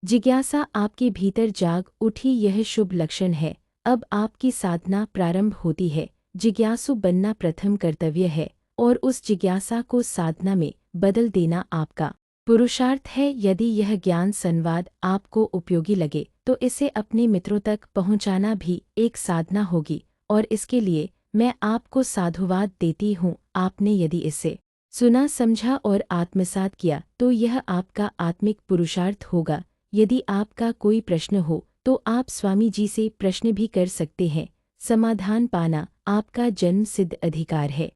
जिज्ञासा आपके भीतर जाग उठी, यह शुभ लक्षण है। अब आपकी साधना प्रारंभ होती है। जिज्ञासु बनना प्रथम कर्तव्य है और उस जिज्ञासा को साधना में बदल देना आपका पुरुषार्थ है। यदि यह ज्ञान संवाद आपको उपयोगी लगे तो इसे अपने मित्रों तक पहुंचाना भी एक साधना होगी और इसके लिए मैं आपको साधुवाद देती हूँ। आपने यदि इसे सुना, समझा और आत्मसात किया तो यह आपका आत्मिक पुरुषार्थ होगा। यदि आपका कोई प्रश्न हो तो आप स्वामी जी से प्रश्न भी कर सकते हैं। समाधान पाना आपका जन्म सिद्ध अधिकार है।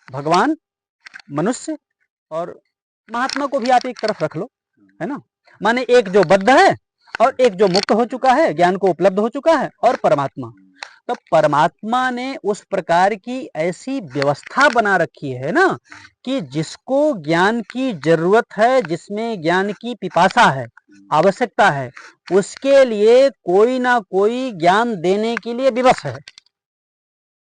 भगवान, मनुष्य और महात्मा को भी आप एक तरफ रख लो, है ना। माने एक जो बद्ध है और एक जो मुक्त हो चुका है, ज्ञान को उपलब्ध हो चुका है, और परमात्मा। तो परमात्मा ने उस प्रकार की ऐसी व्यवस्था बना रखी है ना कि जिसको ज्ञान की जरूरत है, जिसमें ज्ञान की पिपासा है, आवश्यकता है, उसके लिए कोई ना कोई ज्ञान देने के लिए विवश है।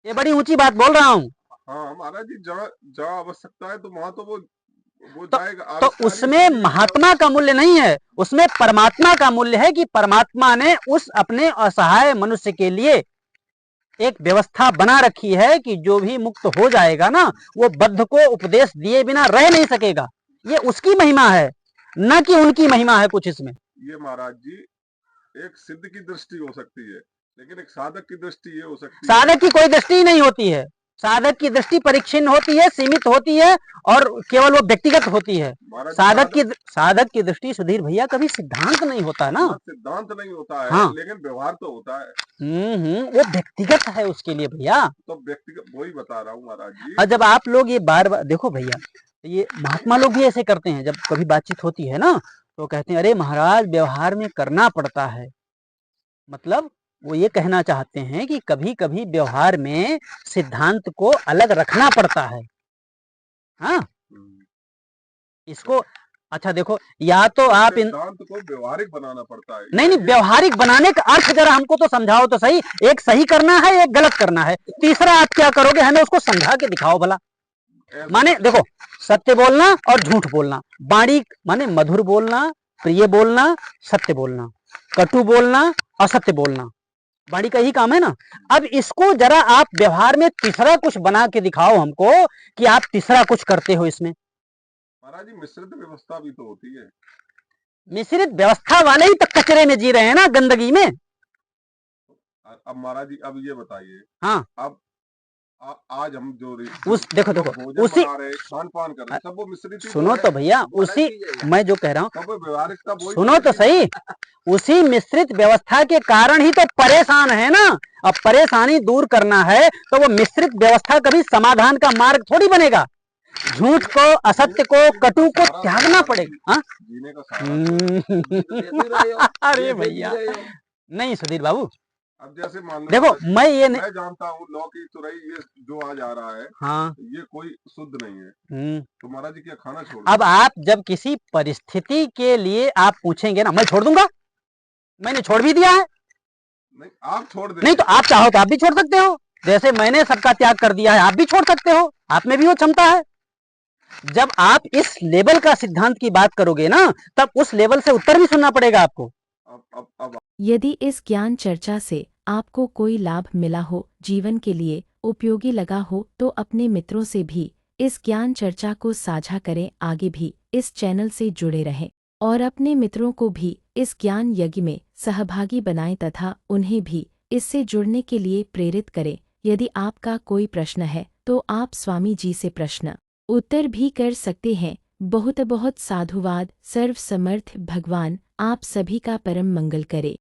ये बड़ी ऊंची बात बोल रहा हूँ। हाँ महाराज जी, जहाँ आवश्यकता है तो वहां तो वो तो, जाएगा। तो उसमें महात्मा का मूल्य नहीं है, उसमें परमात्मा का मूल्य है कि परमात्मा ने उस अपने असहाय मनुष्य के लिए एक व्यवस्था बना रखी है कि जो भी मुक्त हो जाएगा ना, वो बद्ध को उपदेश दिए बिना रह नहीं सकेगा। ये उसकी महिमा है, न कि उनकी महिमा है कुछ इसमें। ये महाराज जी एक सिद्ध की दृष्टि हो सकती है, लेकिन एक साधक की दृष्टि ये हो सकती है। साधक की कोई दृष्टि ही नहीं होती है। साधक की दृष्टि परीक्षीण होती है, सीमित होती है और केवल वो व्यक्तिगत होती है। साधक की दृष्टि सुधीर भैया कभी सिद्धांत नहीं होता ना। सिद्धांत नहीं होता है, हाँ, लेकिन व्यवहार तो होता है। वो व्यक्तिगत है उसके लिए भैया। तो व्यक्तिगत वही बता रहा हूँ महाराज जी। और जब आप लोग ये बार बार देखो भैया, ये महात्मा लोग भी ऐसे करते हैं। जब कभी बातचीत होती है ना तो कहते हैं अरे महाराज व्यवहार में करना पड़ता है। मतलब वो ये कहना चाहते हैं कि कभी कभी व्यवहार में सिद्धांत को अलग रखना पड़ता है। हाँ, इसको अच्छा देखो, या तो आप सिद्धांत को व्यवहारिक बनाना पड़ता है। नहीं, व्यवहारिक बनाने का अर्थ जरा हमको तो समझाओ तो सही। एक सही करना है, एक गलत करना है, तीसरा आप क्या करोगे, हमें उसको समझा के दिखाओ भला। माने देखो, सत्य बोलना और झूठ बोलना, बाणी माने मधुर बोलना, प्रिय बोलना, सत्य बोलना, कटु बोलना, असत्य बोलना, बाणी का ही काम है ना। अब इसको जरा आप व्यवहार में तीसरा कुछ बना के दिखाओ हमको कि आप तीसरा कुछ करते हो इसमें। महाराज जी मिश्रित व्यवस्था भी तो होती है। मिश्रित व्यवस्था वाले ही तो कचरे में जी रहे हैं ना, गंदगी में। अब महाराज जी अब ये बताइए, हाँ, अब आज हम जो उस देखो उसी खान पान कर रहे हैं, सब वो मिश्रित। सुनो तो भैया, उसी मैं जो कह रहा हूँ, व्यवहारिकता सुनो तो सही, उसी मिश्रित व्यवस्था के कारण ही तो परेशान है ना। अब परेशानी दूर करना है तो वो मिश्रित व्यवस्था कभी समाधान का मार्ग थोड़ी बनेगा। झूठ को, असत्य को, कटु को त्यागना पड़ेगा। हाँ, जीने का अरे भैया नहीं सुधीर बाबू, अब जैसे मान लो देखो मैं जानता हूँ लौ की तुरई ये जो आज आ रहा है, हाँ, ये कोई शुद्ध नहीं है, तो महाराज जी क्या खाना छोड़? अब आप जब किसी परिस्थिति के लिए आप पूछेंगे ना, मैं छोड़ दूंगा, मैंने छोड़ भी दिया है। नहीं आप छोड़ दे, नहीं तो आप चाहो तो आप भी छोड़ सकते हो, जैसे मैंने सबका त्याग कर दिया है, आप भी छोड़ सकते हो, आप में भी वो क्षमता है। जब आप इस लेवल का सिद्धांत की बात करोगे ना, तब उस लेवल से उत्तर भी सुनना पड़ेगा आपको। अब यदि इस ज्ञान चर्चा से आपको कोई लाभ मिला हो, जीवन के लिए उपयोगी लगा हो, तो अपने मित्रों से भी इस ज्ञान चर्चा को साझा करें। आगे भी इस चैनल से जुड़े रहें और अपने मित्रों को भी इस ज्ञान यज्ञ में सहभागी बनाएं तथा उन्हें भी इससे जुड़ने के लिए प्रेरित करें। यदि आपका कोई प्रश्न है तो आप स्वामी जी से प्रश्न उत्तर भी कर सकते हैं। बहुत बहुत साधुवाद। सर्व समर्थ भगवान आप सभी का परम मंगल करे।